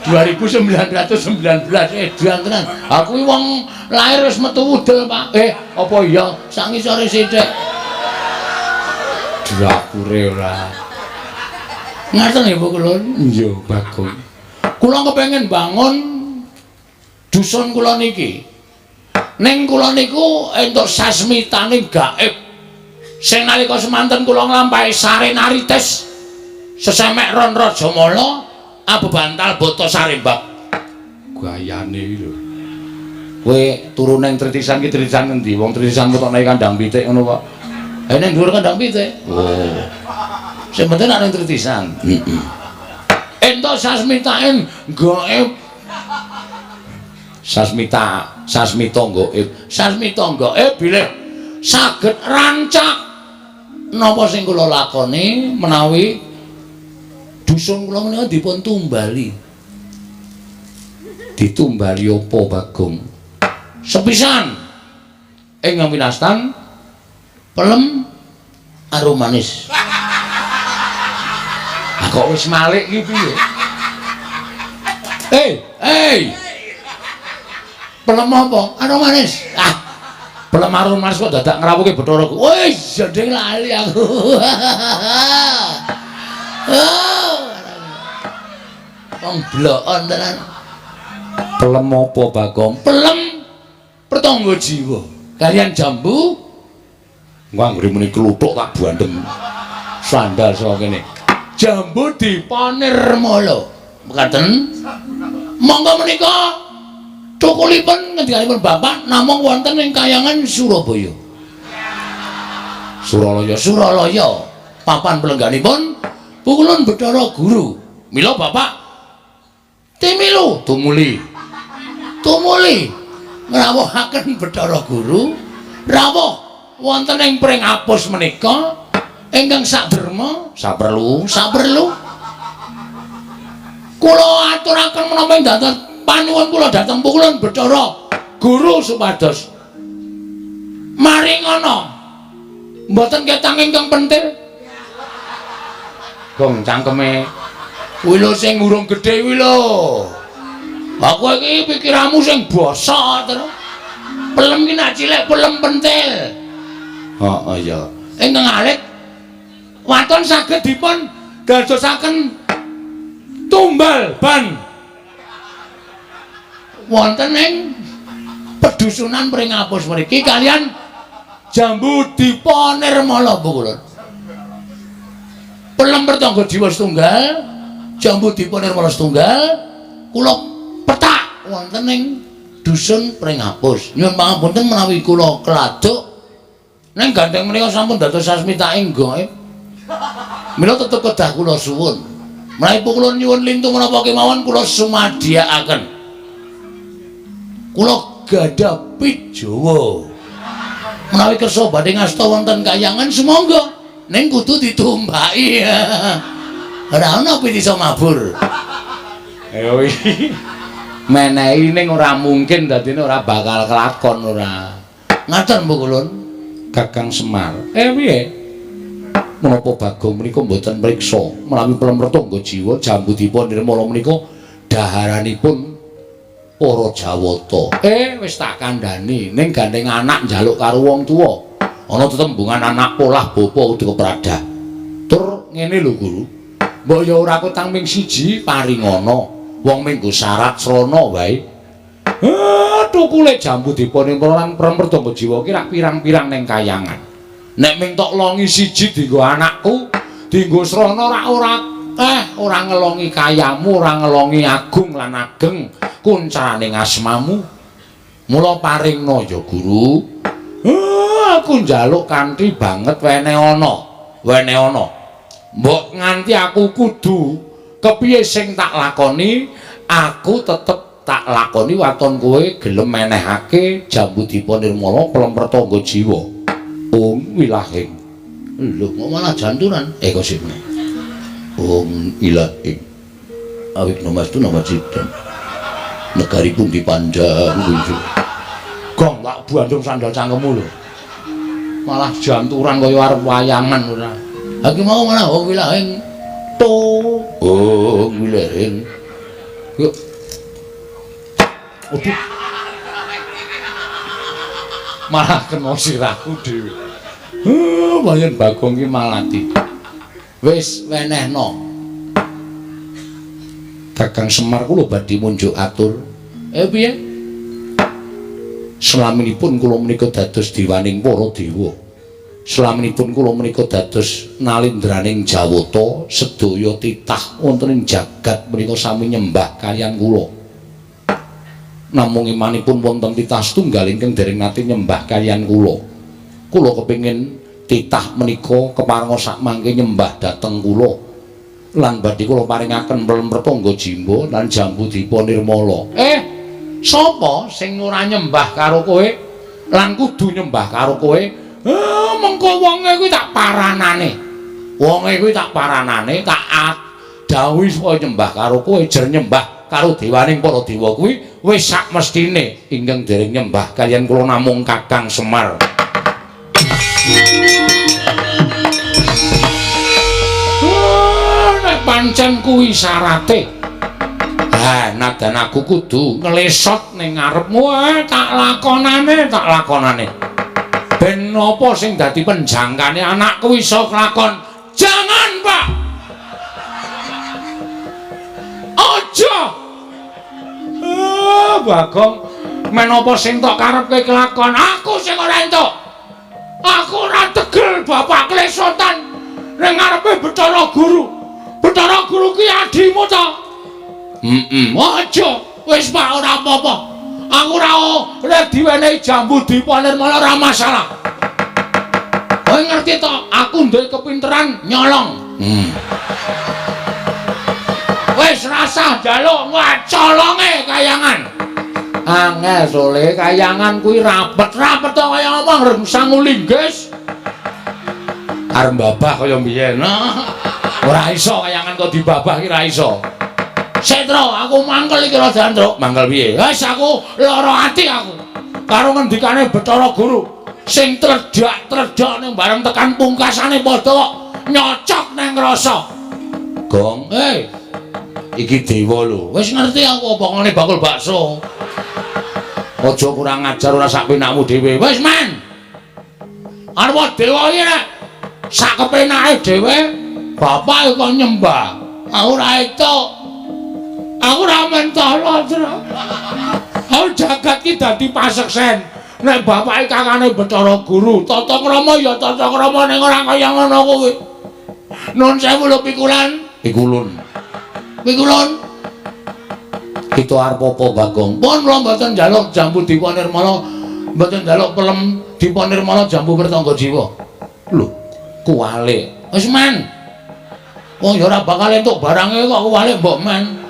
1919 edan tenan. Aku wong lahir wis metu wudel Pak. Apa iya sak ngisore sithik. Drakure ora. Ngaten ya Bu Kulun? Iya Bagong. Kula kepengin bangun dusun kula niki. Ning kula niku entuk sasmitane gaib. Sing nalika semanten kula nglampahi sare naritis sesemek ron Rajamala abebantal boto sarembak. Gayane iki lho. Kowe turu ning Tritisan ki Tritisan ngendi? Wong Tritisan ketokne kandang pitik ngono kok. Ning dhuwur kandang pitik. Oh. Sing penting nek ning Tritisan. Entuk sasmitain gaib. Sasmita gaib. Sasmita gaib bilih saged rancak napa sing kula lakoni menawi dusun kula menika dipun tumbali. Ditumbali apa Bagong? Sepisan ingkang winastan pelem arum manis. Kok wis malik iki piye? Pelem apa? Arum manis. Pelem arum manis kok dadak ngrawuhke Bathara Guru. Wis jendeng lali aku. Wong blokon tenan. Pelem apa Bagong? Pelem pertangga jiwa. Kalian jambu. Engko anggere muni kluthuk tak bandem. Sandal saka kene. Jambu dipanirmala. Mekaten. Monggo menika cukulipun ngendikanipun Bapak namung wonten ing Kayangan Surabaya. Suralaya. Papan pelengganipun Pukulun Bathara Guru. Mila Bapak timilu tumuli ngrawuhaken Bathara Guru rawuh wonten ing pring apus menika ingkang saderma saperlu kula aturaken menapa dados panuwun kula dhateng Pukulun Bathara Guru supados maringana mboten ketang ingkang pentil. Gong cangkeme kuwi lho sing urung gedhe kuwi lho. Aku iki pikiranmu sing basa terus. Pelem ki nek cilik pelem pentil. Heeh ya. Ingkang alit waton saged dipun dadosaken tumbal ban wonten ing pedusunan pring apus mriki kalian jambu dipanirmala Bu Kulun. Pelem pertangga jiwa setunggal, jambu dipanirmala setunggal, kula petak wonten ing dusun pring apus. Nyuwun pangapunten menawi kula kladuk ning gandeng menika sampun dados sasmitaing gaib. Mila tetep kedah kula suwun. Menawi kula nyuwun lintu menapa kemawon kula sumadyakaken. Kula gadah pijawa. Menawi kersa badhe ngasta wonten kayangan semangga ning kudu ditumbaki. Ora ana pit iso mabur. Menehi ning ora mungkin dadine ora bakal kelakon ora. Ngaten Bu Kulun. Kakang Semar. Piye? Menapa Bagong menika mboten mriksa menawi Plemrtangga Jiwa jambudipun nirmala menika daharanipun para Jawata. Wis tak kandhani ning gandeng anak njaluk karo wong tuwa. Ana tetembungan anak polah bapa kudu kepradah. Tur ngene lho Guru. Mbok ya ora kutang ming siji paringana. Wong minggu syarat srana wae. Tukule jambudipun lan Plemrtangga Jiwa ki rak pirang-pirang ning kayangan. Nek ming tok longi siji dienggo anakku, dienggo srana ora ngelongi kayamu, ora ngelongi agung lan ageng kuncaraning asmamu. Mula paringna ya Guru. Aku njaluk kanthi banget wene ana. Mbok nganti aku kudu kepiye sing tak lakoni, aku tetep tak lakoni waton kowe gelem menehake jambudipun nirmala Plemrtangga Jiwa. Wilahing. Lho, kok malah jantunan? Kok sipne. Ilahing. Awit nomastu nama cidam. Negaripun dipandang. Gong, tak buandung sandal cangkemmu lho. Malah janturan kaya arep wayangan ora. Lagi mau mana? Wilahing. Wilahing. Yuk. Aduh. Malah kena sirahku dhewe. Pancen Bagong ki malati. Wis wenehno. Kakang Semar kula badhe munjuk atur. Piye? Slaminipun kula menika dados diwaning para dewa. Slaminipun kula menika dados nalindraning Jawata, sedaya titah wonten ing jagat menika sami nyembah kaliyan kula. Namung imanipun wonten titah setunggal ingkang dereng nate nyembah kaliyan kula. Kula kepingin titah menika keparenga sak mangke nyembah dhateng kula. Lan badhe kula paringaken Plemrtangga Jiwa lan jambudipun nirmala. Sapa sing ora nyembah karo kowe lan kudu nyembah karo kowe? Mengko wonge kuwi tak paranane. Tak dawuhi supaya nyembah karo kowe, jer nyembah karo dewaning para dewa kuwi wis sak mestine ingkang dereng nyembah kaliyan kula namung Kakang Semar. Nek pancen kuwi syarate. Nadan aku kudu nglesot ning ngarepmu, tak lakonane. Ben napa sing dadi penjangkane anakku iso kelakon? Jangan, Pak. Aja. Bagong, menapa sing tok karepke kelakon? Aku sing ora entuk. Aku ora tegel bapak klesotan ning ngarepe Bathara Guru. Bathara Guru ki adimu to? Aja. Wis Pak ora apa-apa. Aku ora diwenehi jambudipun nirmala ora masalah. Kowe ngerti to, aku duwe kepinteran nyolong. Wis rasah njaluk colonge kayangan. Angel sole kayangan kuwi rapet-rapet to kaya apa ngrengsang linggis. Arep babah kaya mbiyen. Ora iso kayangan kok dibabah ki ora iso. Setro, aku mangkel iki Raden Truk. Mangkel piye? Wis aku lara ati aku. Karo ngendikane Bathara Guru sing tredak-tredak ning bareng tekan pungkasane padha kok nyocok nang rasa. Gong, iki dewa lho. Wis ngerti aku apa ngene bakul bakso. Aja kurang ajar ora sak penakmu dhewe. Wis men. Arep dewa iki nek sak kepenake dhewe bapak kok nyembah. Aku ora etuk. Aku ora mentolo, Tru. Aku jagat ki dadi paseksen. Nek bapake kakane Bathara Guru, tata krama ya tata krama ning ora kaya ngono kuwi. Nuwun sewu lho Pikulan. Pikulun. Kita arep apa Bagong? Pun kula mboten njaluk jambudipun nirmala, mboten njaluk Plemdipun nirmala Jambudipun Jiwa. Lho, kuwale. Wis men. Wong ya ora bakal entuk barange kok walik mbok men.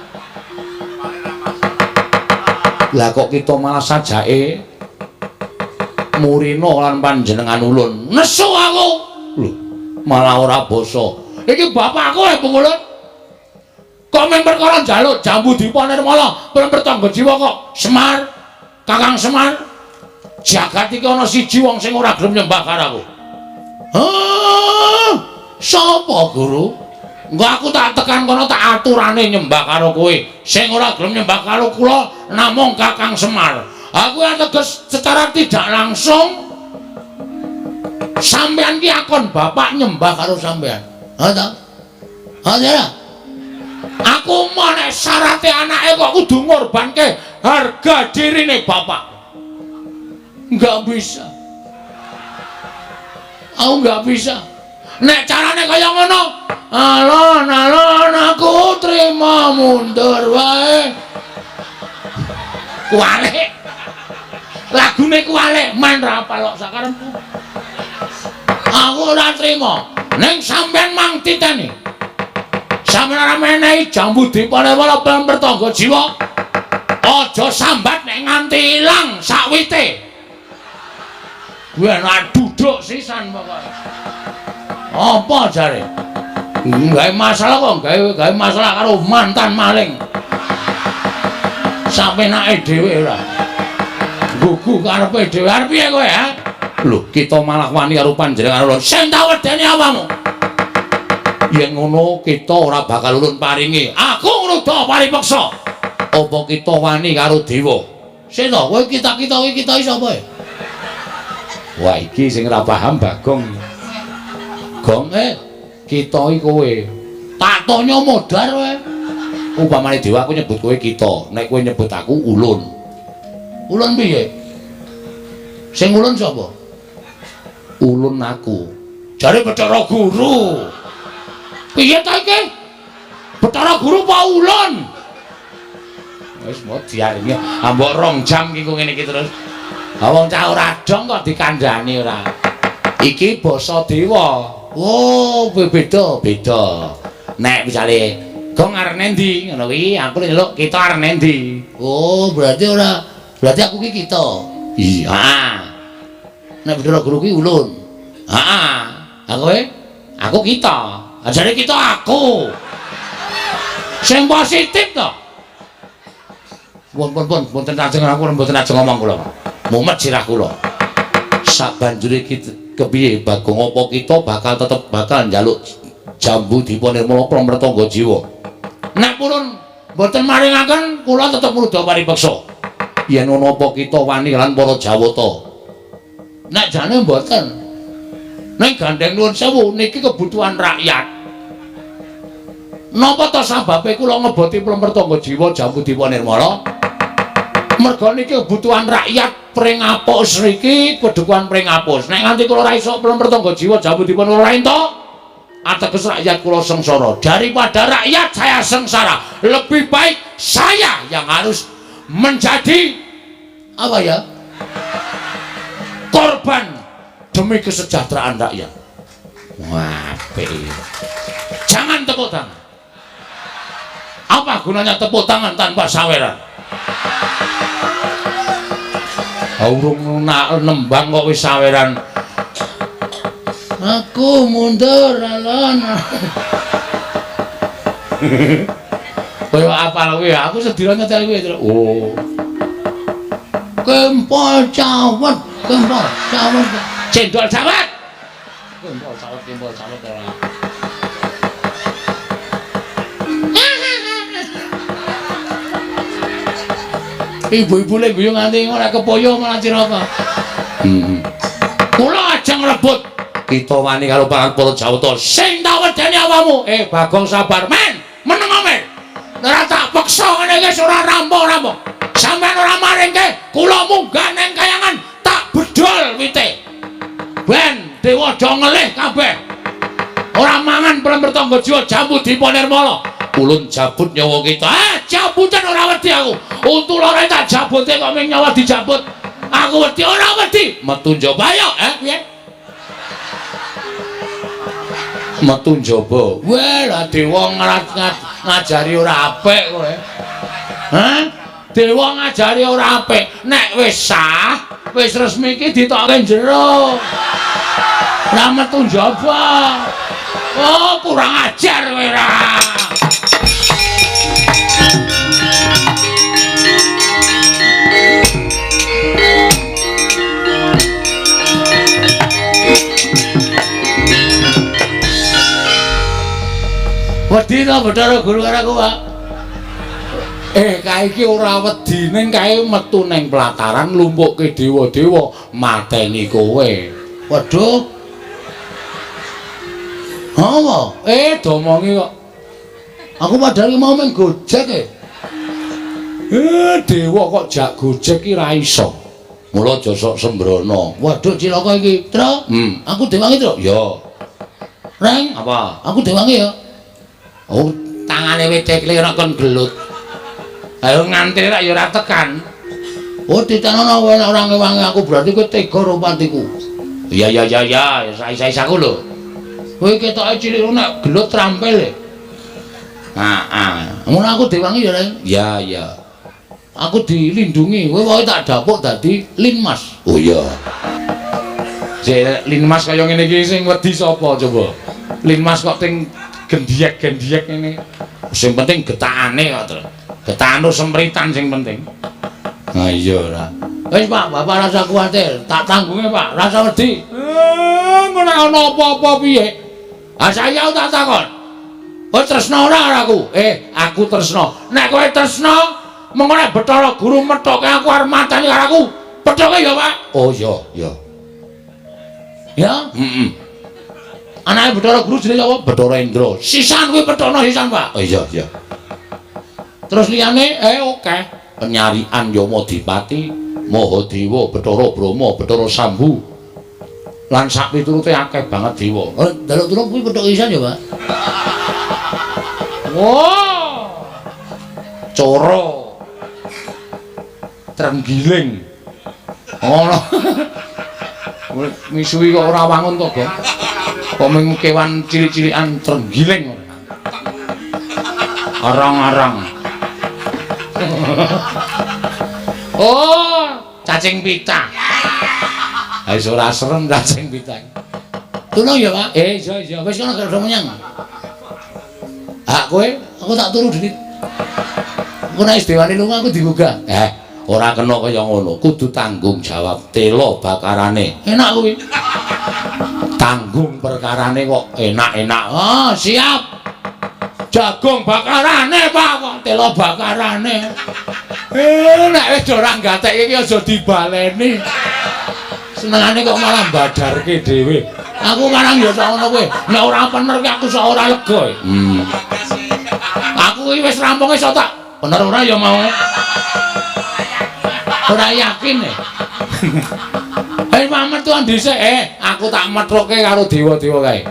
Lah kok kita malah sajake murina lan panjenengan ulun. Nesu aku. Lho, malah ora basa. Iki bapakku Bung Ulun. Kok men perkara njaluk jambu Dipa Nirmala, pertangga jiwa kok Semar, Kakang Semar. Jagat iki ana siji wong sing ora gelem nyembah karo aku. Hah? Sapa, Guru? Engko aku tak tekan kono tak aturane nyembah karo kowe. Sing ora gelem nyembah karo kula namung Kakang Semar. Aku ateges secara tidak langsung sampean ki akon bapak nyembah karo sampean. Ha ta? Ha ya. Aku mau nek syarate anake kok kudu ngorbanke harga dirine bapak. Enggak bisa. Aku enggak bisa. Nek carane kaya ngono, alon-alon aku terima mundur wae. Kualik. Lagune kualik main ra apal kok sakarepku. Aku ora trima. Ning sampean mang titeni. Sampeyan ora menehi jambu Dipa Nirmala pertangga jiwa. Aja sambat nek nganti ilang sakwite. Kuwi ana duduk sisan pokoke. Apa jare? Gawe masalah kok gawe masalah karo mantan maling. Sampenake dhewe ora. Gugu karepe dhewe arep piye kowe ha? Lho, kita malah wani karo panjenengan lho. Sing tak wedeni awamu. Yen ngono kita ora bakal ulun paringi. Aku ngruda paripeksa. Apa kita wani karo dewa? Sing to, kowe kita-kita sapa e? Wah, iki sing ora paham Bagong. Gong kita iki kowe. Tak tanya modar kowe. Upamane dewa aku nyebut kowe kita, nek kowe nyebut aku ulun. Ulun piye? Sing ulun sapa? Ulun aku. Jare Bathara Guru. Piye ta iki? Bathara Guru apa ulun? Wis mau diaringi. Ambok 2 jam iki kok ngene iki terus. Ha wong cah ora dong kok dikandhani ora. Iki basa dewa. Oh, beda. Nek misale Gong arep endi ngono kuwi, aku nyeluk kita arep endi. Oh, berarti aku ki kita. Iya. Nek Bathara Guru ki ulun. Heeh. Aku kita. Ajare kita aku. Sing positif to. Pun, mboten ajeng aku mboten ajeng ngomong kula. Mumet sirah kula. Sabanjure kita kepiye Bagong apa kita tetep bakal njaluk jambu Dipa Nirmala pramrtangga jiwa. Nek purun mboten maringaken kula tetep mrudha paripeksa. Yen ana apa kita wani lan para Jawata. Nek jane mboten. Ning gandeng nuwun sewu niki kebutuhan rakyat. Napa to sababe kula ngeboti pramrtangga jiwa jambu Dipa Nirmala? Merga niki kebutuhan rakyat Pringapus niki kebutuhan Pringapus. Nek nganti kula ora iso pramrtangga jiwa jambu Dipa Nirmala entuk, ateges rakyat kula sengsara. Daripada rakyat saya sengsara, lebih baik saya yang harus menjadi apa ya? Korban demi kesejahteraan rakyat. Wah, jangan tepuk tangan. Apa gunanya tepuk tangan tanpa saweran? Urung nembang kok wis saweran. Aku mundur alon. Kaya apal kuwi, aku sedira nyetel kuwi. Oh. Kempol cawet. Cendol cawet. Kempol cawet ora. Ibu-ibu le guyu nganti ora kepoyo malah ciraka. Kula ajeng rebut kita wani karo para Jawata sing tak wedeni awamu. Bagong sabar men, meneng men. Ora tak peksa ngene iki ora rampung-rampung. Sampeyan ora maringke, kula munggah ning kayangan tak bedol wite. Ben dewa do ngelih kabeh. Ora mangan pramrtangga jiwa jambu Dipa Nirmala. Ulun jabut nyawa kita. Jabutan ora wedi aku. Untu lore tak jabute kok ming nyawa dijabut. Aku wedi ora wedi. Metu njaba yo, piye? metu njaba. Weh lah dewa ngajari ora apik kowe. Hah? Dewa ngajari ora apik. Nek wis sah, wis resmi iki ditokke jero. Ora metu njaba. Oh, kurang ajar kowe ra. Wedi to Bathara Guru karo aku, Pak. Kae iki ora wedi ning kae metu ning pelataran lumpukke dewa-dewa mateni kowe. Waduh. Apa? Domongi kok. Aku padahal mau meng gojek dewa kok jak gojek ki ra iso. Mula aja sok sembrono. Waduh cilaka iki, Tru. Aku dewangi, Tru. Ya. Reng, apa? Aku dewangi ya. Oh, tangane wetekle ora kon gelut. Ayo nganti rak ya ora tekan. Oh, ditanono kowe nek ora ngewangi aku berarti kowe tega rompatiku. Iya, isa-isaku lho. Kowe ketoke cilik nek gelut trampil. Ngono aku diwangi ya, Reng? Iya. Aku dilindungi. Kowe wae tak dapuk dadi linmas. Oh iya. Jek linmas kaya ngene iki sing wedi sapa coba? Linmas kok ting gendiek-gendiek ini. Sing penting getakane kok, Tru. Getakan sempritan sing penting. Nah iya ora. Wis Pak, Bapak rasa kuwatir, tak tanggunge Pak, rasa wedi. Ngono ana apa-apa piye? Saya tak takon. Kowe tresna ora aku? Aku tresna. Nek kowe tresna, mengko nek Bathara Guru methoke aku arep mateni karo aku. Pethoke ya, Pak. Oh iya. Ya? Anake Bathara Guru jenenge apa? Bathara Indra. Sisan kuwi pethono sisan, Pak. Oh iya. Terus liyane oke. Penyarian Yamadipati, Mahadewa, Bathara Brahma, Bathara Sambu. Lan sak piturute akeh banget dewa. Daluk tulung kuwi pethoke sisan ya, Pak. Wow. Coro. Trenggiling. Ngono. Misuwi kok ora wangun to, Gong. Kok mung kewan cilik-cilikan trenggiling. Arang-arang. Oh, cacing pita. Wis ora serem cacing pita. Tulung ya, Pak. Iya. Wis kono gak menyang. Kowe, aku tak turu dhewe. Engko nek dewane lunga aku digugah. Ora kena kaya ngono, kudu tanggung jawab tela bakarane. Enak kuwi. Tanggung perkarane kok enak-enak. Oh, siap. Jagung bakarane, Pak, kok tela bakarane. Nek wis ora gatek iki aja dibaleni. Senengane kok malah badarke dhewe. Aku marang ya sak ngono kowe. Nek ora bener ki aku sak ora lega. Aku iki wis rampunge sok tak. Bener ora ya mau. Ora yakin pamer tuan dhisik aku tak metroke karo dewa-dewa kae.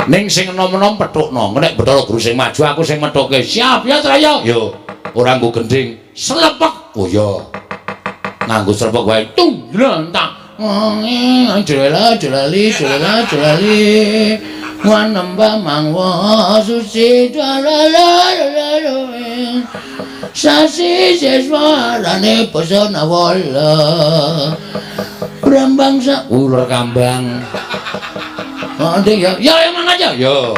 Ning sing enom-enom petukno. Nek Bathara Guru sing maju aku sing methoke. Siap ya, Traya? Yo. Ora nggo gending, slepek. Oh iya. Nganggo slepek wae. Tung, lentak. Jelali. Wanamba mangwa suci sasi seswarane pesona wala brambang sa ular kambang. Oh, ya emang aja. Yo.